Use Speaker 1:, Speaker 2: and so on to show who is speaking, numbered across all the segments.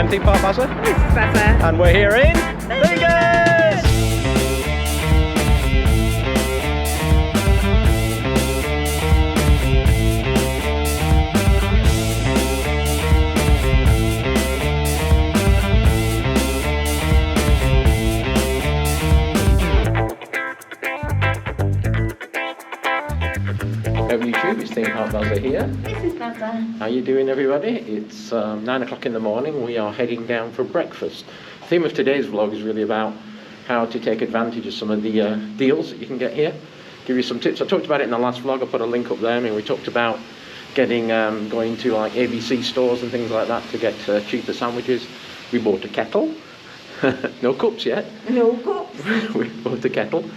Speaker 1: I'm Theme Park Plaza.
Speaker 2: This is Plaza.
Speaker 1: And we're here in Vegas! Over YouTube, it's Theme Park Plaza here.
Speaker 2: This is Plaza.
Speaker 1: How you doing, everybody? It's 9 o'clock in the morning. We are heading down for breakfast. The theme of today's vlog is really about how to take advantage of some of the deals that you can get here. Give you some tips. I talked about it in the last vlog. I put a link up there. I mean, we talked about getting going to like ABC stores and things like that to get cheaper sandwiches. We bought a kettle. No cups yet.
Speaker 2: No cups.
Speaker 1: We bought a kettle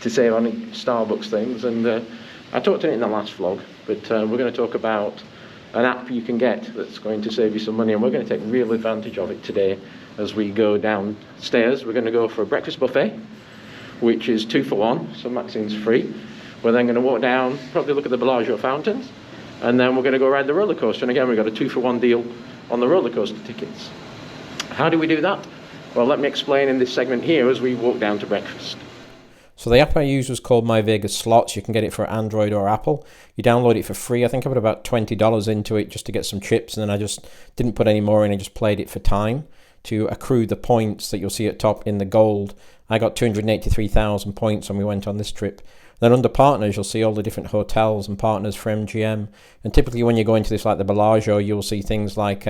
Speaker 1: to save on Starbucks things, and I talked in it in the last vlog, but we're going to talk about an app you can get that's going to save you some money, and we're going to take real advantage of it today as we go downstairs. We're going to go for a breakfast buffet, which is 2 for 1, so Maxine's free. We're then going to walk down, probably look at the Bellagio fountains, and then we're going to go ride the roller coaster. And again, we've got a 2 for 1 deal on the roller coaster tickets. How do we do that? Well, let me explain in this segment here as we walk down to breakfast.
Speaker 3: So the app I used was called MyVegas Slots. You can get it for Android or Apple. You download it for free. I think I put about $20 into it just to get some chips, and then I just didn't put any more in. I just played it for time to accrue the points that you'll see at top in the gold. I got 283,000 points when we went on this trip. Then under partners, you'll see all the different hotels and partners for MGM. And typically when you go into this like the Bellagio, you'll see things like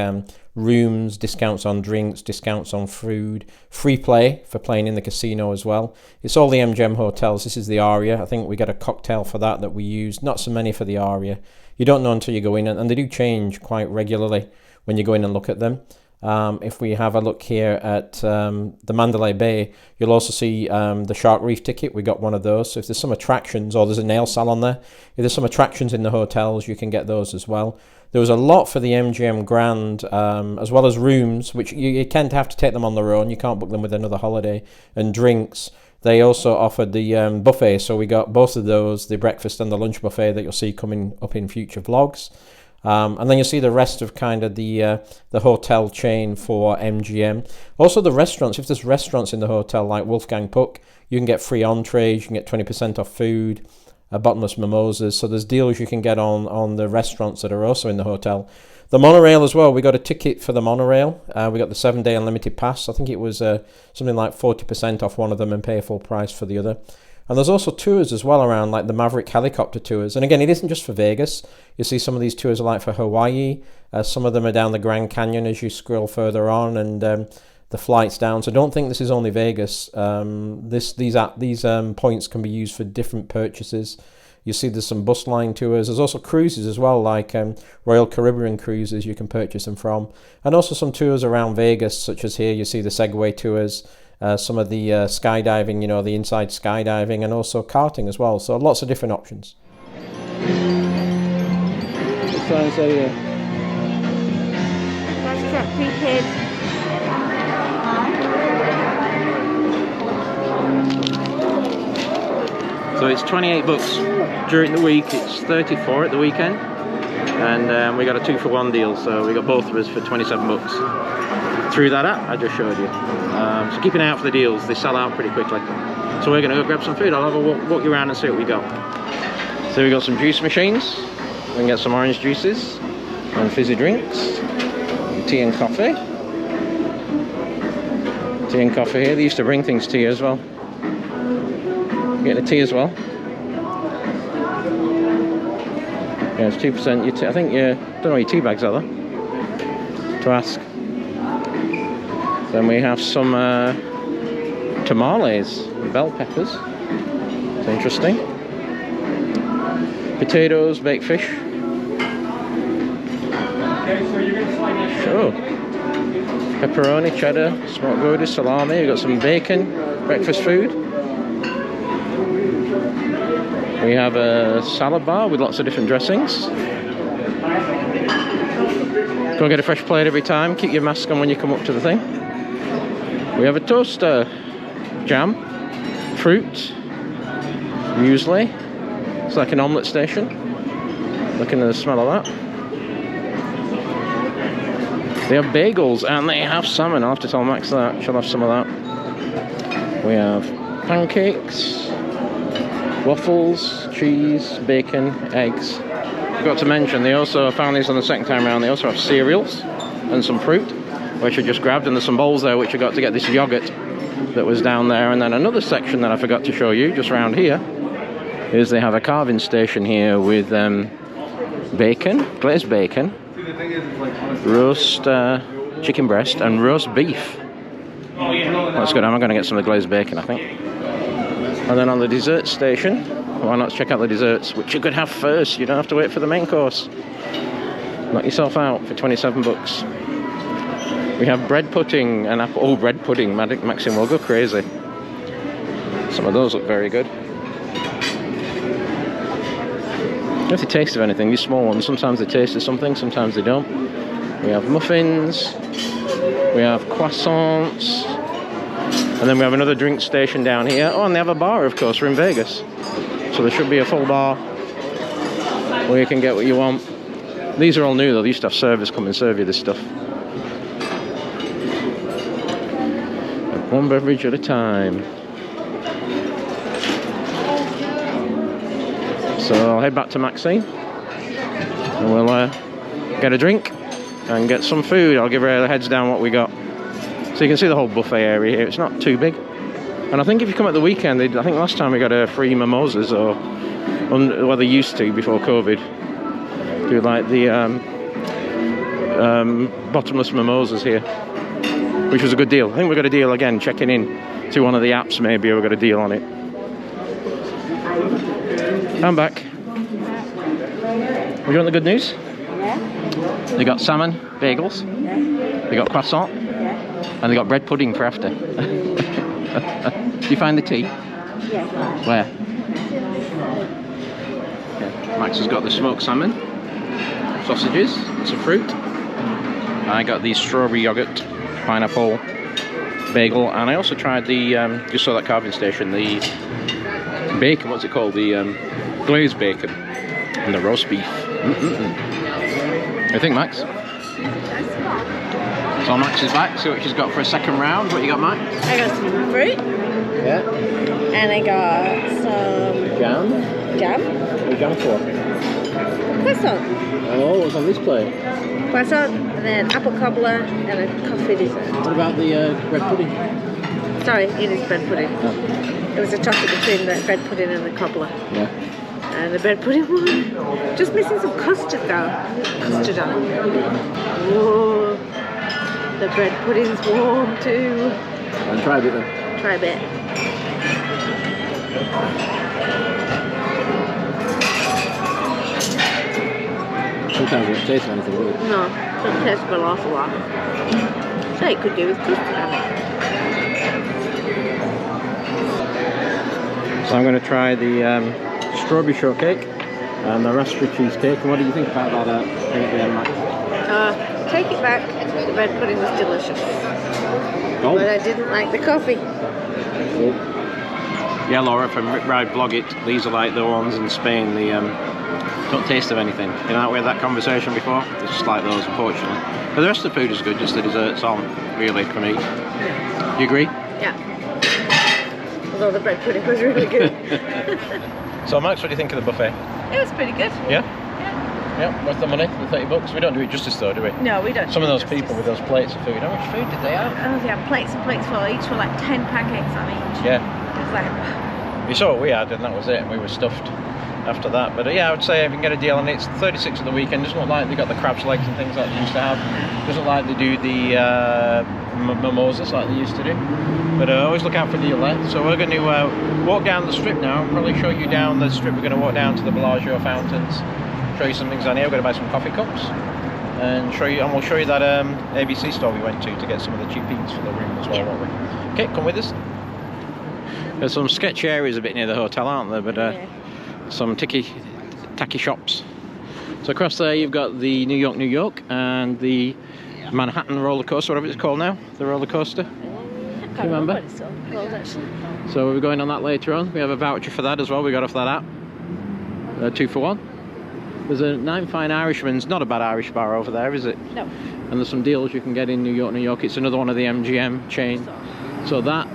Speaker 3: rooms, discounts on drinks, discounts on food, free play for playing in the casino as well. It's all the MGM hotels. This is the Aria. I think we got a cocktail for that we used. Not so many for the Aria. You don't know until you go in, and they do change quite regularly when you go in and look at them. If we have a look here at the Mandalay Bay, you'll also see the Shark Reef ticket. We got one of those. So if there's some attractions, or there's a nail salon there, if there's some attractions in the hotels, you can get those as well. There was a lot for the MGM Grand, as well as rooms, which you tend to have to take them on their own. You can't book them with another holiday. And drinks. They also offered the buffet, so we got both of those, the breakfast and the lunch buffet that you'll see coming up in future vlogs. And then you'll see the rest of kind of the hotel chain for MGM. Also the restaurants, if there's restaurants in the hotel like Wolfgang Puck, you can get free entrees, you can get 20% off food, bottomless mimosas. So there's deals you can get on the restaurants that are also in the hotel. The monorail as well, we got a ticket for the monorail. We got the 7-day unlimited pass. I think it was something like 40% off one of them and pay a full price for the other. And there's also tours as well around, like the Maverick helicopter tours. And again, it isn't just for Vegas. You see some of these tours are like for Hawaii. Some of them are down the Grand Canyon as you scroll further on, and the flights down. So don't think this is only Vegas. These points can be used for different purchases. You see there's some bus line tours. There's also cruises as well, like Royal Caribbean cruises you can purchase them from. And also some tours around Vegas, such as here you see the Segway tours. Some of the skydiving, you know, the inside skydiving, and also karting as well. So lots of different options.
Speaker 1: What's trying to say here?
Speaker 2: That's truck, 3 kids.
Speaker 1: So it's 28 bucks during the week, it's 34 at the weekend, and we got a 2 for 1 deal, so we got both of us for 27 bucks through that app I just showed you. So keep an eye out for the deals, they sell out pretty quickly. So we're going to go grab some food. I'll have a walk you around and see what we got. So we got some juice machines, we can get some orange juices and fizzy drinks, tea and coffee. Tea and coffee here, they used to bring things to you as well. Get the tea as well. Yeah, it's 2%. I think you don't know what your tea bags are though, to ask. Then we have some tamales, bell peppers. It's interesting. Potatoes, baked fish. Oh. Pepperoni, cheddar, smoked gouda, salami. We've got some bacon, breakfast food. We have a salad bar with lots of different dressings. Go get a fresh plate every time. Keep your mask on when you come up to the thing. We have a toaster, jam, fruit, muesli. It's like an omelette station. Looking at the smell of that. They have bagels and they have salmon. I'll have to tell Max that. She'll have some of that. We have pancakes, waffles, cheese, bacon, eggs. Forgot to mention, they also, I found these on the second time around, they also have cereals and some fruit, which I just grabbed, and there's some bowls there which I got to get this yogurt that was down there. And then another section that I forgot to show you, just around here, is they have a carving station here with bacon, glazed bacon, roast chicken breast, and roast beef. That's good. I'm going to get some of the glazed bacon, I think. And then on the dessert station, why not check out the desserts, which you could have first. You don't have to wait for the main course. Knock yourself out for 27 bucks. We have bread pudding and apple. Oh, bread pudding. Maxim will go crazy. Some of those look very good. You have to taste of anything. These small ones, sometimes they taste of something, sometimes they don't. We have muffins. We have croissants. And then we have another drink station down here. Oh, and they have a bar, of course. We're in Vegas. So there should be a full bar where you can get what you want. These are all new though. They used to have servers come and serve you this stuff. One beverage at a time. So I'll head back to Maxine and we'll get a drink and get some food. I'll give her a heads down what we got. So you can see the whole buffet area here. It's not too big. And I think if you come at the weekend, I think last time we got a free mimosas, or well, they used to before COVID. Do like the bottomless mimosas here, which was a good deal. I think we got a deal again, checking in to one of the apps maybe, we got a deal on it. I'm back. We want the good news?
Speaker 2: Yeah.
Speaker 1: They got salmon, bagels,
Speaker 2: Yeah.
Speaker 1: they got croissant,
Speaker 2: Yeah.
Speaker 1: and they got bread pudding for after. Do you find the tea?
Speaker 2: Yeah.
Speaker 1: Where? Okay. Max has got the smoked salmon, sausages, and some fruit. I got the strawberry yogurt, pineapple, bagel, and I also tried the, just saw that carving station, the bacon, what's it called? The glazed bacon and the roast beef. What do you think, Max? So Max is back, see what she's got for a second round. What you got, Max?
Speaker 2: I got some fruit.
Speaker 1: Yeah.
Speaker 2: And I got some
Speaker 1: Jam?
Speaker 2: jam.
Speaker 1: What are you jam for?
Speaker 2: Croissant.
Speaker 1: Oh, what's on this plate?
Speaker 2: Croissant, and then apple cobbler, and a coffee dessert.
Speaker 1: What about the bread pudding?
Speaker 2: Sorry, it is bread pudding.
Speaker 1: Oh.
Speaker 2: It was a toss-up between the bread pudding and the cobbler.
Speaker 1: Yeah.
Speaker 2: And the bread pudding one. Just missing some custard though. Custard on. Whoa. The bread pudding's warm too.
Speaker 1: And try a bit then.
Speaker 2: Try a bit.
Speaker 1: Sometimes it doesn't taste anything, does it?
Speaker 2: No, doesn't taste an awful lot. So it could do with custard on it.
Speaker 1: So I'm going to try the strawberry shortcake and the raspberry cheesecake. And what do you think about that thing at the end, Max?
Speaker 2: Take it back. The bread pudding was delicious.
Speaker 1: Oh.
Speaker 2: But I didn't like the coffee.
Speaker 1: Yeah, Laura from Ride Blog It, these are like the ones in Spain, the don't taste of anything. You know, we had that conversation before? It's just like those, unfortunately. But the rest of the food is good, just the desserts on, really, for me. You agree?
Speaker 2: Yeah. Although the bread pudding was really good.
Speaker 1: So Max, what do you think of the buffet?
Speaker 2: It was pretty good.
Speaker 1: Yeah? Yeah, worth the money, the 30 bucks. We don't do it justice though, do we?
Speaker 2: No, we don't.
Speaker 1: Some of those people with those plates of food, how much food did they have?
Speaker 2: Oh yeah, plates and plates full, each for like 10 pancakes on each.
Speaker 1: Yeah.
Speaker 2: It was like...
Speaker 1: You saw what we had and that was it, and we were stuffed after that. But yeah, I would say if you can get a deal on it, it's 36 at the weekend. Doesn't look like they got the crab's legs and things like they used to have. Doesn't look like they do the mimosas like they used to do. But always look out for the deal there. So we're going to walk down the strip now and probably show you down the strip. We're going to walk down to the Bellagio fountains, show you some things down here. We're going to buy some coffee cups and show you, and we'll show you that ABC store we went to get some of the cheap eats for the room as well, won't we? Okay, come with us. There's some sketchy areas a bit near the hotel, aren't there? But some tacky shops. So across there you've got the New York and the Manhattan roller coaster, whatever it's called now, the roller coaster.
Speaker 2: I can't remember what it's called actually.
Speaker 1: So we're going on that later on. We have a voucher for that as well, we got off that app. 2 for 1. There's a Nine Fine Irishman's, not a bad Irish bar over there, is it?
Speaker 2: No.
Speaker 1: And there's some deals you can get in New York. It's another one of the MGM chain. So that,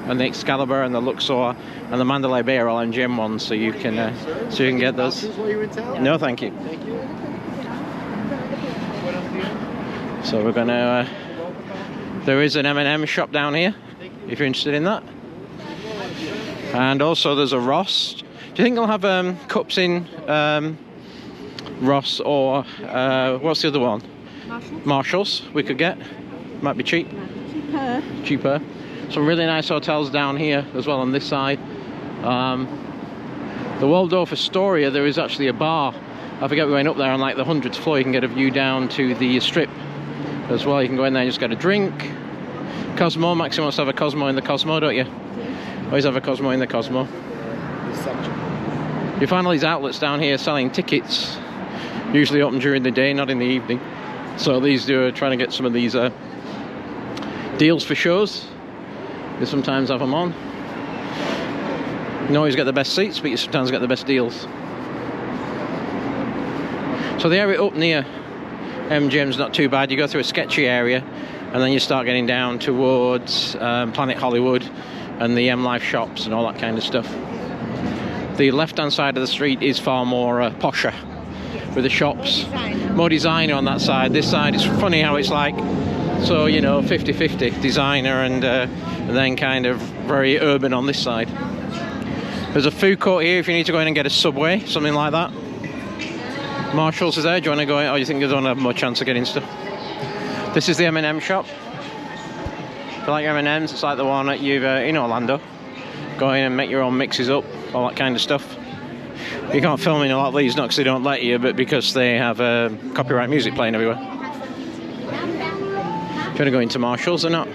Speaker 1: and the Excalibur, and the Luxor, and the Mandalay Bay are all MGM ones, so you can get those. No, thank you. So we're gonna. There is an M&M shop down here, if you're interested in that. And also there's a Ross. Do you think they'll have cups in Ross or what's the other one? Marshalls we could get. Might be cheap. Cheaper. Some really nice hotels down here as well on this side. The Waldorf Astoria, there is actually a bar. I forget we went up there on like the 100th floor. You can get a view down to the strip as well. You can go in there and just get a drink. Cosmo, Maxi wants to have a Cosmo in the Cosmo, don't you? Always have a Cosmo in the Cosmo. You find all these outlets down here selling tickets, usually open during the day, not in the evening. So these are trying to get some of these deals for shows. They sometimes have them on. You don't always get the best seats, but you sometimes get the best deals. So the area up near MGM's not too bad. You go through a sketchy area, and then you start getting down towards Planet Hollywood and the M Life shops and all that kind of stuff. The left-hand side of the street is far more posher, with the shops. More designer on that side. This side is funny how it's like, so you know, 50-50 designer and then kind of very urban on this side. There's a food court here if you need to go in and get a Subway, something like that. Marshall's is there. Do you want to go in, or you think you don't have much chance of getting stuff? This is the M&M shop. If you like your M&Ms, it's like the one that you've in Orlando. Go in and make your own mixes up, all that kind of stuff. You can't film in a lot of these, not because they don't let you, but because they have copyright music playing everywhere. Do you want to go into Marshall's or not?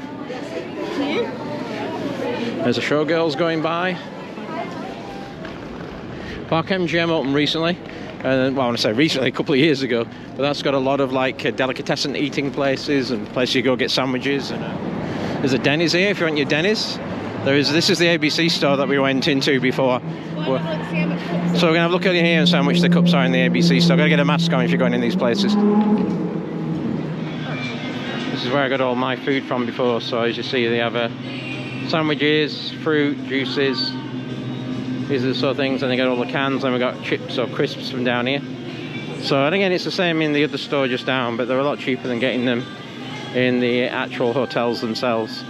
Speaker 1: There's a Showgirls going by. Park MGM opened recently. Well, I want to say recently, a couple of years ago, but that's got a lot of like delicatessen eating places and places you go get sandwiches. And there's a Denny's here if you want your Denny's. This is the ABC store that we went into before. So we're going to have a look at it here and see how much the cups are in the ABC store. I've got to get a mask on if you're going in these places. This is where I got all my food from before. So as you see, they have sandwiches, fruit, juices. These are the sort of things, and they got all the cans, and we've got chips or crisps from down here. So, and again, it's the same in the other store just down, but they're a lot cheaper than getting them in the actual hotels themselves.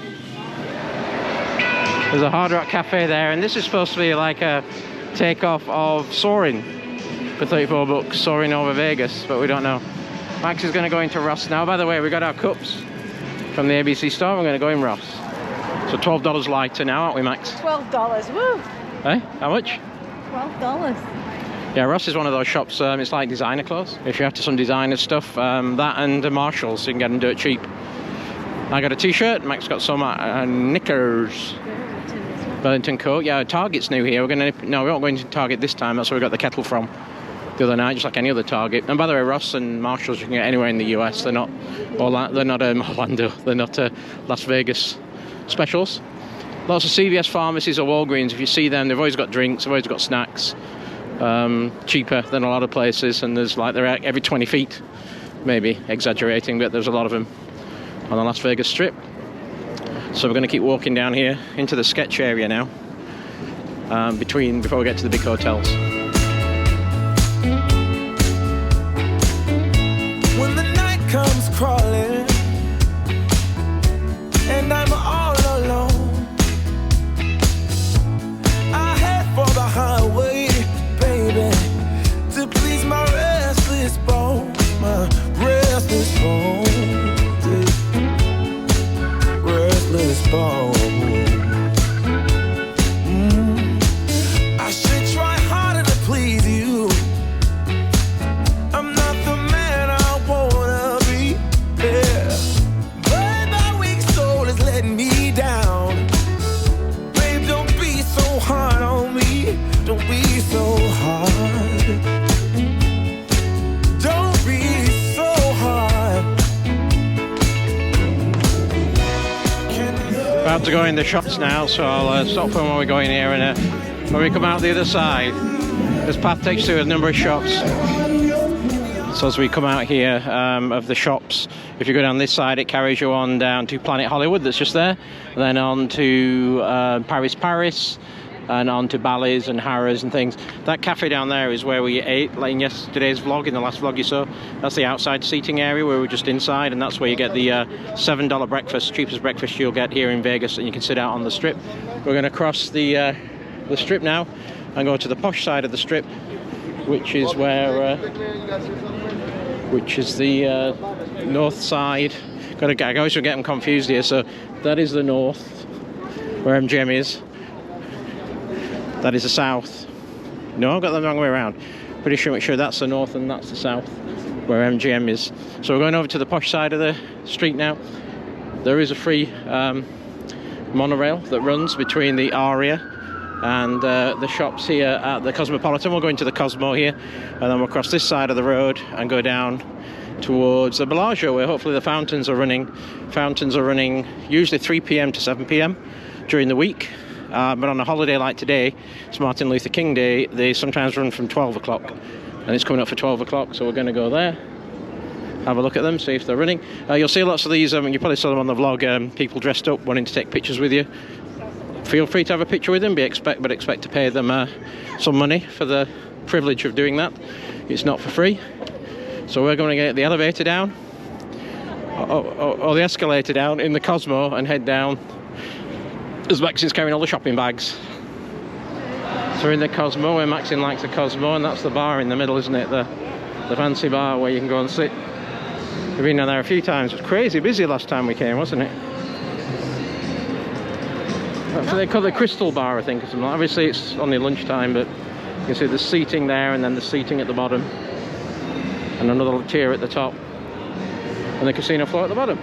Speaker 1: There's a Hard Rock Cafe there, and this is supposed to be like a takeoff of Soaring for $34, Soaring over Vegas, but we don't know. Max is going to go into Ross now. By the way, we got our cups from the ABC store. We're going to go in Ross. So $12 lighter now, aren't we, Max?
Speaker 2: $12, woo!
Speaker 1: Hey, how much?
Speaker 2: $12.
Speaker 1: Yeah, Ross is one of those shops, it's like designer clothes. If you're after some designer stuff, that and Marshalls, you can get them dirt cheap. I got a t-shirt, Max got some knickers. Burlington coat, yeah, Target's new here. We won't go into Target this time, that's where we got the kettle from the other night, just like any other Target. And by the way, Ross and Marshalls you can get anywhere in the US. They're not Orlando, they're not Las Vegas specials. Lots of CVS pharmacies or Walgreens, if you see them, they've always got drinks, they've always got snacks, cheaper than a lot of places, and there's like, they're every 20 feet, maybe exaggerating, but there's a lot of them on the Las Vegas Strip. So we're going to keep walking down here into the sketch area now, before we get to the big hotels.
Speaker 4: When the night comes crawling and I'm all alone, for the highway, baby, to please my restless bones, restless bones. I should try harder to please you. I'm not the man I wanna be, yeah. But my weak soul is letting me down. Babe, don't be so hard on me. Don't be so hard. Don't be so hard.
Speaker 1: About to go in the shops now, so I'll stop when we're going here, and when we come out the other side, this path takes to a number of shops.
Speaker 3: So as we come out here of the shops, if you go down this side, it carries you on down to Planet Hollywood, that's just there, and then on to Paris, and on to Bally's and Harrah's and things. That cafe down there is where we ate, like in yesterday's vlog, in the last vlog you saw. That's the outside seating area where we're just inside, and that's where you get the $7 breakfast, cheapest breakfast you'll get here in Vegas, and you can sit out on the strip. We're going to cross the strip now and go to the posh side of the strip, which is where, which is the north side. I always get them confused here. So that is the north, where MGM is. That is the south. No, I've got them the wrong way around. Pretty sure that's the north and that's the south, where MGM is. So we're going over to the posh side of the street now. There is a free monorail that runs between the Aria and the shops here at the Cosmopolitan. We'll go into the Cosmo here, and then we'll cross this side of the road and go down towards the Bellagio, where hopefully the fountains are running. Fountains are running usually 3 p.m. to 7 p.m. during the week, but on a holiday like today, it's Martin Luther King Day, they sometimes run from 12 o'clock, and it's coming up for 12 o'clock, so we're going to go there, have a look at them, see if they're running. You'll see lots of these, you probably saw them on the vlog, people dressed up wanting to take pictures with you. Feel free to have a picture with them, but expect to pay them some money for the privilege of doing that. It's not for free. So we're going to get the elevator down, or the escalator down in the Cosmo, and head down as Max is carrying all the shopping bags. So we're in the Cosmo, where Maxine likes the Cosmo, and that's the bar in the middle, isn't it? The fancy bar where you can go and sit. We've been down there a few times. It was crazy busy last time we came, wasn't it? They call it the Crystal Bar, I think, or something. Obviously it's only lunchtime, but you can see the seating there, and then the seating at the bottom, and another tier at the top, and the casino floor at the bottom.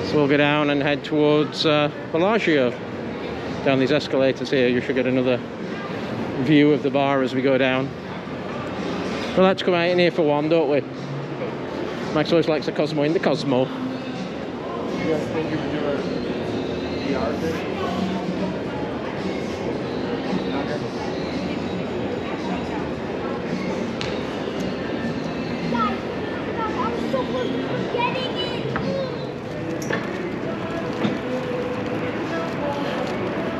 Speaker 3: So we'll go down and head towards Bellagio. Down these escalators here, you should get another view of the bar as we go down. We like to come out in here for one, don't we? Max always likes the Cosmo in the Cosmo.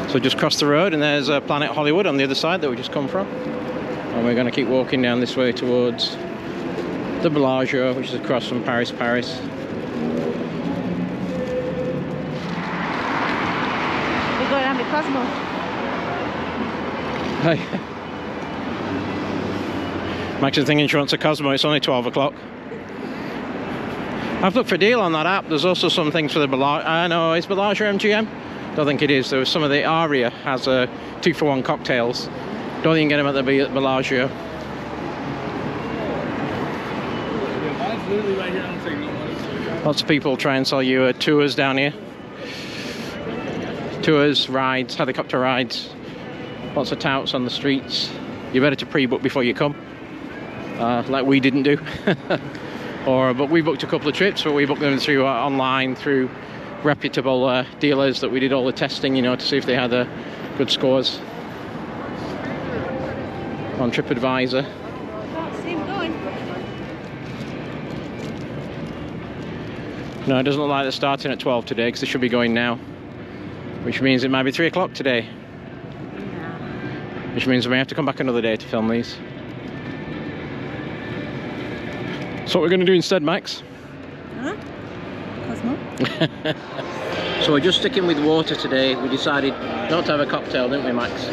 Speaker 3: So just cross the road, and there's Planet Hollywood on the other side that we just come from, and we're going to keep walking down this way towards the Bellagio, which is across from Paris.
Speaker 2: We go down the Cosmo.
Speaker 3: Hey. Max is thinking she wants a Cosmo. It's only 12 o'clock. I've looked for a deal on that app. There's also some things for the Bellagio. I know, is Bellagio MGM? Don't think it is. There was some of the Aria has 2-for-1 cocktails. Don't think you can get them at the Bellagio. Lots of people try and sell you tours down here. Tours, rides, helicopter rides. Lots of touts on the streets. You're better to pre-book before you come, like we didn't do. But we booked a couple of trips, but we booked them through online, through reputable dealers that we did all the testing, you know, to see if they had good scores on TripAdvisor. No, it doesn't look like they're starting at 12 today, because they should be going now, which means it might be 3 o'clock today, which means we may have to come back another day to film these. So what we're going to do instead, Max?
Speaker 2: Huh? Cosmo?
Speaker 3: So we're just sticking with water today. We decided not to have a cocktail, didn't we, Max?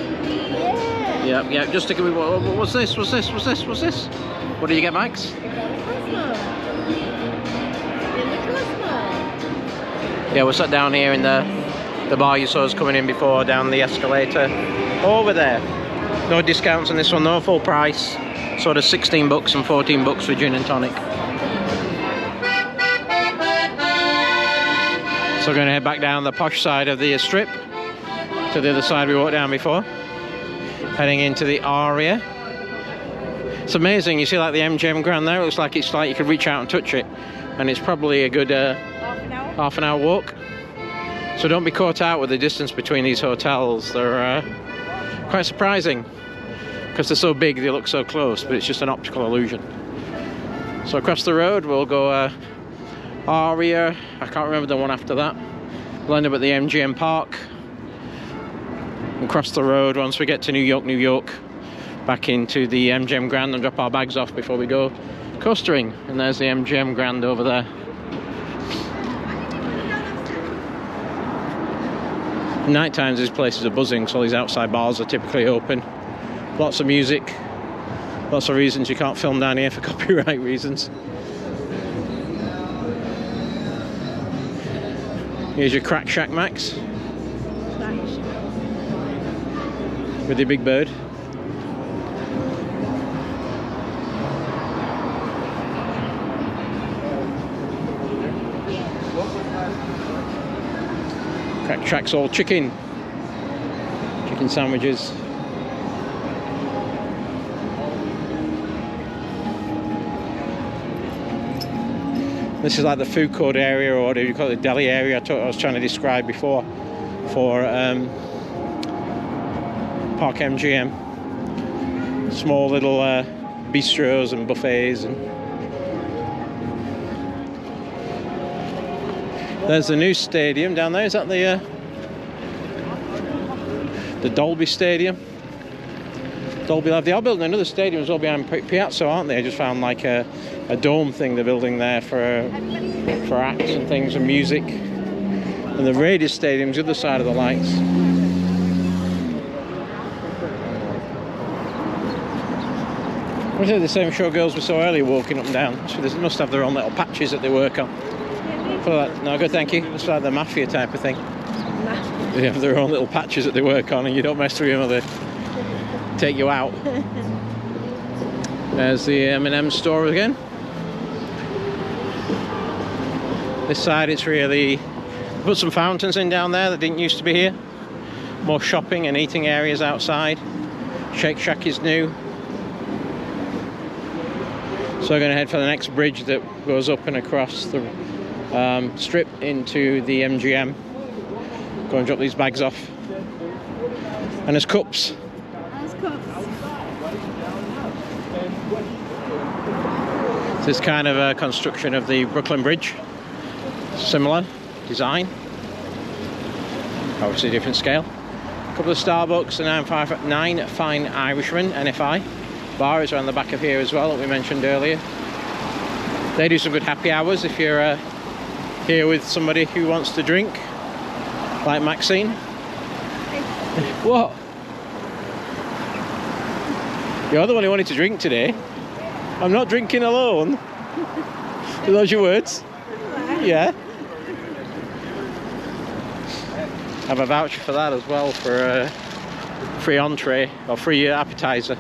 Speaker 3: Yeah, just sticking with water. What's this? What did you get, Max? Yeah, we're sat down here in the bar you saw us coming in before, down the escalator. Over there. No discounts on this one, no, full price. Sort of $16 and $14 for gin and tonic. So we're going to head back down the posh side of the strip to the other side we walked down before, heading into the Aria. It's amazing, you see like the MGM Grand there, it looks like it's like you could reach out and touch it, and it's probably a good half an hour walk. So don't be caught out with the distance between these hotels. They're quite surprising because they're so big, they look so close, but it's just an optical illusion.
Speaker 1: So across the road we'll go Aria, I can't remember the one after that. We'll end up at the MGM Park. Across the road once we get to New York, back into the MGM Grand and drop our bags off before we go coastering. And there's the MGM Grand over there. Night times these places are buzzing, so these outside bars are typically open. Lots of music, lots of reasons you can't film down here for copyright reasons. Here's your Crack Shack Max with your big bird. Crack Shack's all chicken sandwiches. This is like the food court area, or what do you call it, the deli area I was trying to describe before for Park MGM. Small little bistros and buffets. And there's the new stadium down there. Is that the Dolby Stadium? Dolby Live. They are building another stadium as well behind Piazza, aren't they? I just found like a dome thing they're building there for acts and things and music. And the Raiders Stadium's the other side of the lights. Was it the same showgirls we saw earlier walking up and down? So they must have their own little patches that they work on. For that, no good, thank you. It's like the mafia type of thing. They have their own little patches that they work on, and you don't mess with them or they take you out. There's the M&M store again. This side it's really put some fountains in down there that didn't used to be here. More shopping and eating areas outside. Shake Shack is new. So we're going to head for the next bridge that goes up and across the strip into the MGM. Go and drop these bags off. And there's cups. This is kind of a construction of the Brooklyn Bridge. Similar design. Obviously different scale. A couple of Starbucks and 9 Fine Irishmen, NFI. Bar is around the back of here as well that we mentioned earlier. They do some good happy hours if you're here with somebody who wants to drink, like Maxine. What? You're the one who wanted to drink today. I'm not drinking alone. Are those your words? Yeah. I have a voucher for that as well, for a free entree or free appetizer.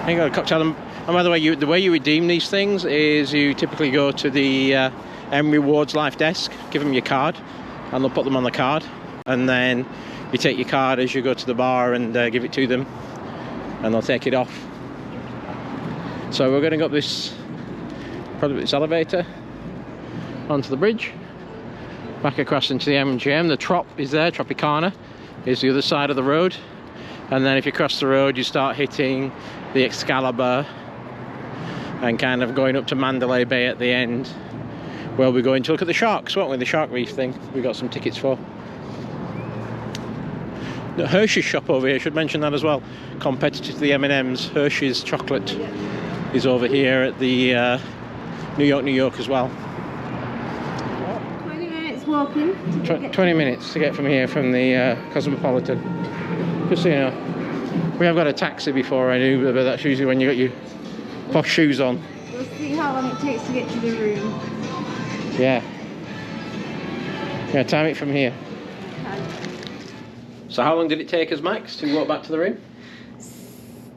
Speaker 1: You got a cocktail. And by the way, the way you redeem these things is you typically go to the M Rewards Life Desk, give them your card, and they'll put them on the card, and then you take your card as you go to the bar and give it to them, and they'll take it off. So we're going to go up this elevator onto the bridge, back across into the MGM. The Trop is there, Tropicana is the other side of the road, and then if you cross the road you start hitting the Excalibur and kind of going up to Mandalay Bay at the end, where we're going to look at the sharks, won't we? The shark reef thing we got some tickets for. The Hershey's shop over here, should mention that as well, competitor to the M&M's. Hershey's chocolate is over here at the New York as well.
Speaker 2: 20 minutes walking.
Speaker 1: 20 minutes to get from here, from the Cosmopolitan. Just so you know, we have got a taxi before I knew, but that's usually when you got your posh shoes on.
Speaker 2: We'll see how long it takes to get to the room.
Speaker 1: Yeah. Yeah, time it from here. So how long did it take us, Max, to walk back to the room?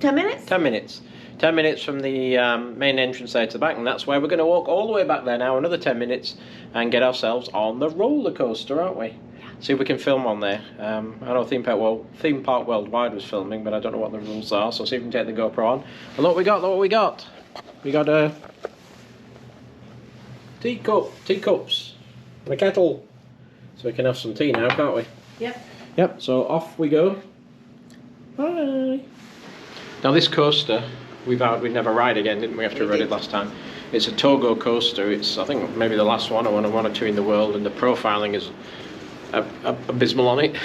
Speaker 2: 10 minutes?
Speaker 1: 10 minutes. 10 minutes from the main entrance there to the back, and that's where we're going to walk all the way back there now, another 10 minutes, and get ourselves on the roller coaster, aren't we? See if we can film on there. I know Theme Park Worldwide was filming, but I don't know what the rules are, so see if we can take the GoPro on. And look what we got, look what we got. We got a teacups, and a kettle. So we can have some tea now, can't we?
Speaker 2: Yep.
Speaker 1: Yep, so off we go. Bye. Now this coaster, we vowed we'd never ride again, didn't we, after we rode it last time? It's a Togo coaster. It's, I think, maybe the last one or two in the world, and the profiling is abysmal on it.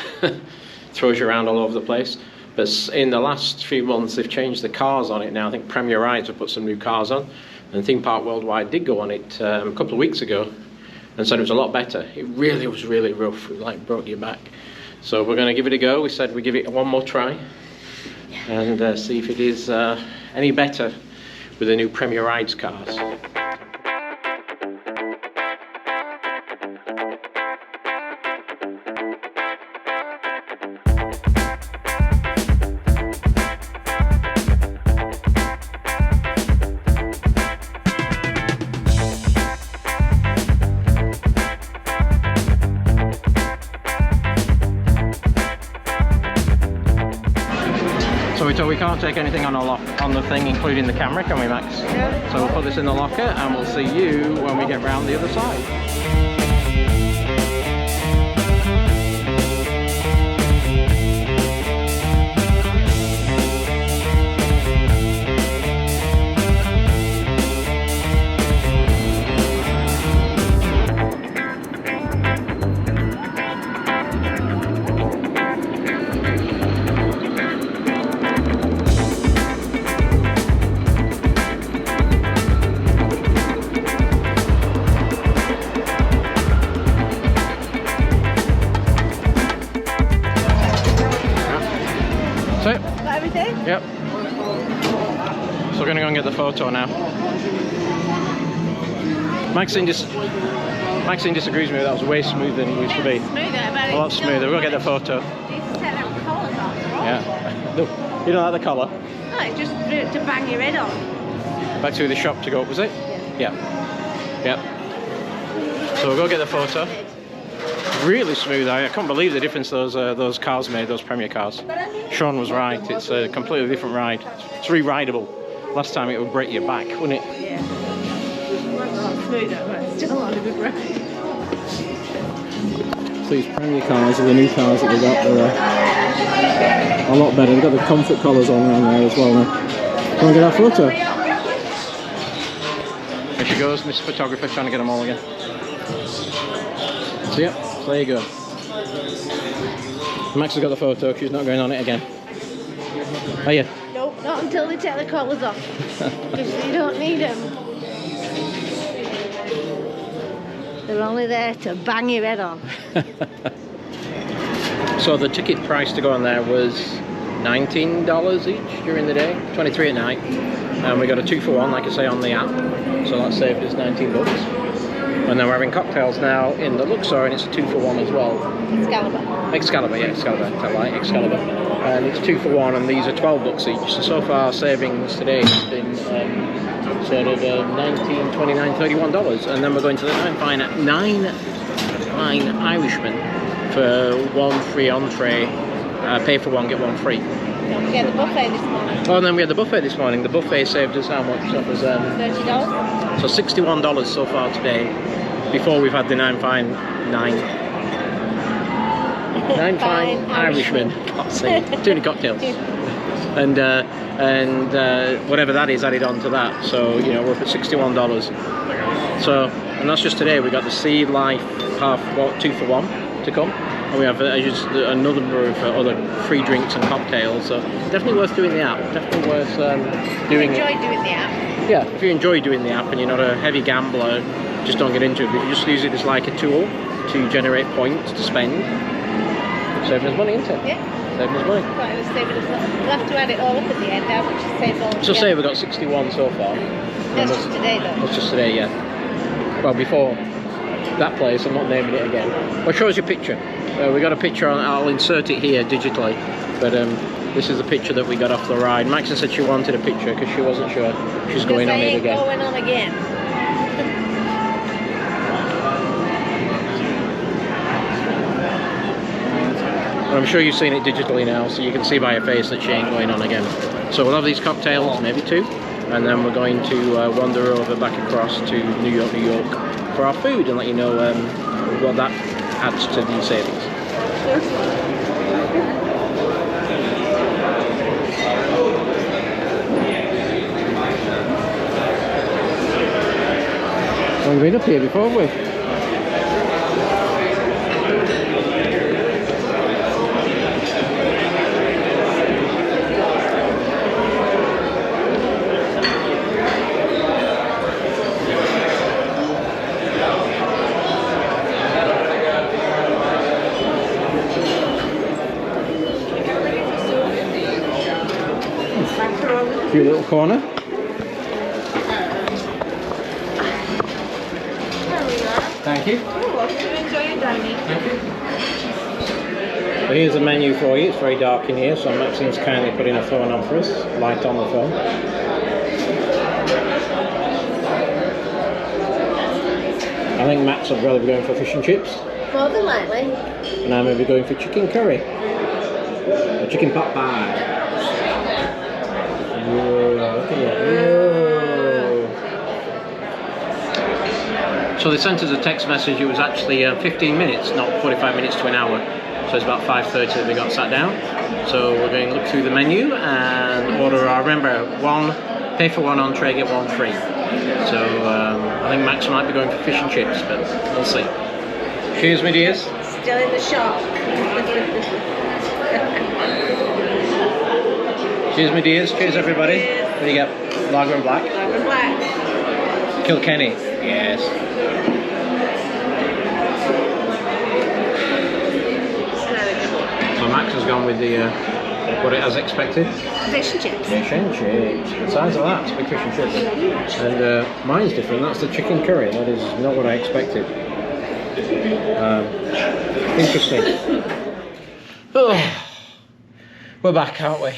Speaker 1: Throws you around all over the place. But in the last few months, they've changed the cars on it now. I think Premier Rides have put some new cars on, and Theme Park Worldwide did go on it a couple of weeks ago and said it was a lot better. It really was really rough. It like broke your back. So we're going to give it a go. We said we'd give it one more try and see if it is any better with the new Premier Rides cars. So we can't take anything on the thing, including the camera, can we, Max?
Speaker 2: Yeah.
Speaker 1: So we'll put this in the locker and we'll see you when we get round the other side.
Speaker 2: Got everything?
Speaker 1: Yep. So we're going to go and get the photo now. Maxine disagrees with me. That was way smoother than it used to be. A lot smoother. We'll get the photo. Yeah. Look, you don't like the collar?
Speaker 2: No, it's just to bang your head on.
Speaker 1: Back to the shop to go up, was it? Yeah. Yep. So we'll go get the photo. Really smooth. I can't believe the difference those cars made, those Premier cars. Sean was right. It's a completely different ride. It's re-rideable. Last time it would break your back, wouldn't it?
Speaker 2: Yeah. It's a lot smoother, but it's still not a good ride.
Speaker 3: So these Premier cars are the new cars that we got. They're a lot better. They've got the comfort collars on around there as well now. Go and get our photo.
Speaker 1: There she goes, Miss Photographer, trying to get them all again. So yeah. There you go. Max has got the photo, she's not going on it again. Are you?
Speaker 2: Nope, not until they take the collars off. Because you don't need them. They're only there to bang your head on.
Speaker 1: So the ticket price to go on there was $19 each during the day, $23 at night. And we got a 2-for-1, like I say, on the app. So that saved us $19. And then we're having cocktails now in the Luxor, and it's a 2-for-1 as well. Excalibur, yeah, Excalibur. And it's 2-for-1, and these are $12 each. So far, savings today has been sort of $19, $29, $31. And then we're going to the nine Irishmen for one free entree. Pay for one, get one free.
Speaker 2: Don't forget the buffet this morning.
Speaker 1: Oh, and then we had the buffet this morning. The buffet saved us how much? That was
Speaker 2: $30.
Speaker 1: So $61 so far today, before we've had the nine fine Irishmen. God's sake, too many cocktails. And whatever that is added on to that. So, you know, we're up at $61. So, and that's just today. We got the Sea Life 2-for-1 to come. And we have just a number of other free drinks and cocktails. So definitely worth doing the app. Definitely worth doing it.
Speaker 2: Enjoy doing the app.
Speaker 1: Yeah, if you enjoy doing the app and you're not a heavy gambler, just don't get into it. But you just use it as like a tool to generate points to spend. Saving us money, isn't it?
Speaker 2: Yeah.
Speaker 1: Saving us money.
Speaker 2: Right, it was saving us. We'll have to add it all up at the end now, which is saved all.
Speaker 1: So say we've got 61 so far.
Speaker 2: That's just today though.
Speaker 1: That's just today, yeah. Well, before that place, I'm not naming it again. Well, show us your picture. We got a picture on, I'll insert it here digitally, but this is the picture that we got off the ride. Maxa said she wanted a picture because she wasn't sure she's going on it again.
Speaker 2: Going on again.
Speaker 1: I'm sure you've seen it digitally now, so you can see by her face that she ain't going on again. So we'll have these cocktails, maybe 2, and then we're going to wander over back across to New York for our food and let you know what that adds to the savings.
Speaker 3: We've been up here before, haven't we? Cute little corner. Thank you.
Speaker 2: Enjoy your dining.
Speaker 3: Thank you. So here's the menu for you. It's very dark in here, so Maxine's kindly putting a phone on for us. Light on the phone. I think Max would rather be going for fish and chips.
Speaker 2: More than likely.
Speaker 3: And I'm going to be going for chicken curry. Or chicken pot pie. Whoa, look at that. Whoa. So they sent us a text message. It was actually 15 minutes, not 45 minutes to an hour. So it's about 5:30 that we got sat down. So we're going to look through the menu and order our, remember, pay for one entree, get one free. So I think Max might be going for fish and chips, but we'll see. Cheers, my dears.
Speaker 2: Still in the shop.
Speaker 3: Cheers, my dears. Cheers, everybody. What do you get? Lager and black?
Speaker 2: Lager and black.
Speaker 3: Kilkenny. Yes. So Max has gone with the what it has expected.
Speaker 2: Fish and chips.
Speaker 3: Fish and chips. The size of that, big fish and chips. And mine's different. That's the chicken curry. That is not what I expected. Interesting. Oh, we're back, aren't we?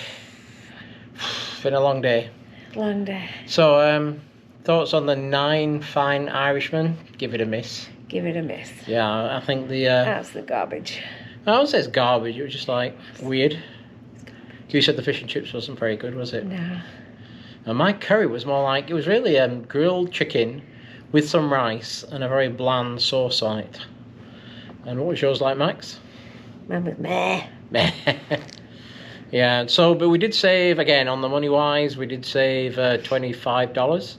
Speaker 3: It's been a long day.
Speaker 2: Long day.
Speaker 3: So, thoughts on the 9 fine Irishmen? Give it a miss.
Speaker 2: Give it a miss.
Speaker 3: Yeah, I think the...
Speaker 2: That's the garbage.
Speaker 3: I wouldn't say it's garbage, it was just like weird. You said the fish and chips wasn't very good, was it?
Speaker 2: No.
Speaker 3: And my curry was more like, it was really grilled chicken with some rice and a very bland sauce on it. And what was yours like, Max?
Speaker 2: Mine was meh.
Speaker 3: Meh. Yeah, so, but we did save, again, on the money-wise, we did save $25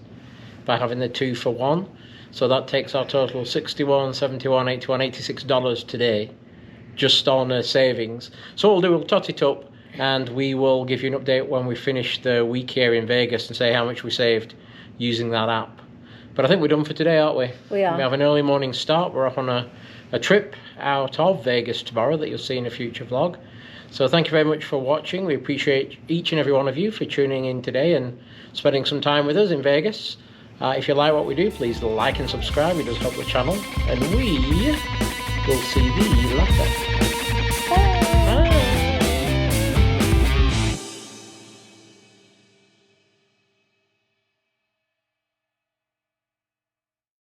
Speaker 3: by having the 2 for 1. So that takes our total $61, $71, $81, $86 today, just on savings. So what we'll do, we'll tot it up, and we will give you an update when we finish the week here in Vegas and say how much we saved using that app. But I think we're done for today, aren't we?
Speaker 2: We are.
Speaker 3: We have an early morning start. We're off on a trip out of Vegas tomorrow that you'll see in a future vlog. So thank you very much for watching. We appreciate each and every one of you for tuning in today and spending some time with us in Vegas. If you like what we do, please like and subscribe. It does help the channel. And we will see thee later.